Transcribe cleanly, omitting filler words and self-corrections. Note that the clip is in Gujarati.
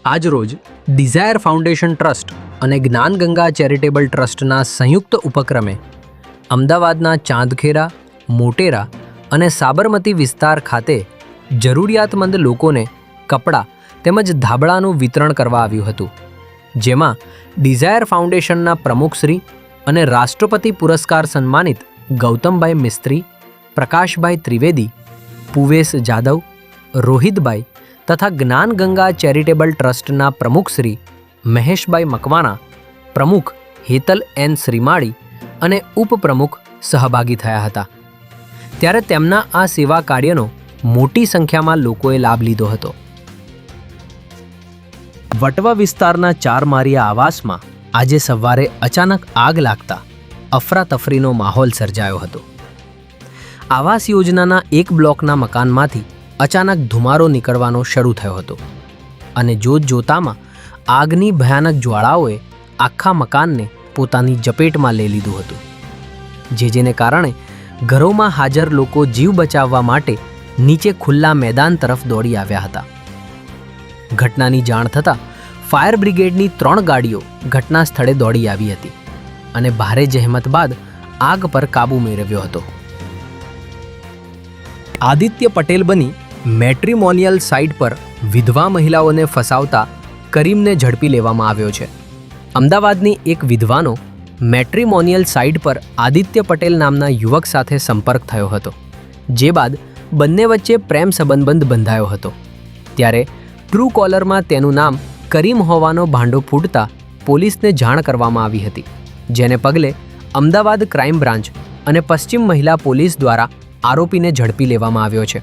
આજરોજ ડિઝાયર ફાઉન્ડેશન ટ્રસ્ટ અને જ્ઞાનગંગા ચેરિટેબલ ટ્રસ્ટના સંયુક્ત ઉપક્રમે અમદાવાદના ચાંદખેડા, મોટેરા અને સાબરમતી વિસ્તાર ખાતે જરૂરિયાતમંદ લોકોને કપડાં તેમજ ધાબળાનું વિતરણ કરવા આવ્યું હતું, જેમાં ડિઝાયર ફાઉન્ડેશનના પ્રમુખશ્રી અને રાષ્ટ્રપતિ પુરસ્કાર સન્માનિત ગૌતમભાઈ મિસ્ત્રી, પ્રકાશભાઈ ત્રિવેદી, પૂવેશ જાદવ, રોહિતભાઈ તથા જ્ઞાનગંગા ચેરિટેબલ ટ્રસ્ટના પ્રમુખશ્રી મહેશભાઈ મકવાણા, પ્રમુખ હેતલ એન શ્રીમાળી અને ઉપપ્રમુખ સહભાગી થયા હતા. ત્યારે તેમના આ સેવા કાર્યનો મોટી સંખ્યામાં લોકોએ લાભ લીધો હતો. વટવા વિસ્તારના ચારમાળિયા આવાસમાં આજે સવારે અચાનક આગ લાગતા અફરાતફરીનો માહોલ સર્જાયો હતો. આવાસ યોજનાના એક બ્લોકના મકાનમાંથી અચાનક ધુમારો નીકળવાનો શરૂ થયો હતો અને જોતજોતામાં આગની ભયાનક જ્વાળાઓએ આખા મકાનને પોતાની ઝપેટમાં લઈ લીધું હતું, જેને કારણે ઘરોમાં હાજર લોકો જીવ બચાવવા માટે નીચે ખુલ્લા મેદાન તરફ દોડી આવ્યા હતા. ઘટનાની જાણ થતાં ફાયર બ્રિગેડની 3 ગાડીઓ ઘટના સ્થળે દોડી આવી હતી અને ભારે જહેમત બાદ આગ પર કાબૂ મેળવ્યો હતો. આદિત્ય પટેલ બની મેટ્રિમોનિયલ સાઇટ પર વિધવા મહિલાઓને ફસાવતા કરીમને ઝડપી લેવામાં આવ્યો છે. અમદાવાદની એક વિધવાનો મેટ્રિમોનિયલ સાઇટ પર આદિત્ય પટેલ નામના યુવક સાથે સંપર્ક થયો હતો, જે બાદ બંને વચ્ચે પ્રેમ સંબંધ બંધાયો હતો. ત્યારે ટ્રુ કોલરમાં તેનું નામ કરીમ હોવાનો ભાંડો ફૂટતા પોલીસને જાણ કરવામાં આવી હતી, જેને પગલે અમદાવાદ ક્રાઇમ બ્રાન્ચ અને પશ્ચિમ મહિલા પોલીસ દ્વારા આરોપીને ઝડપી લેવામાં આવ્યો છે.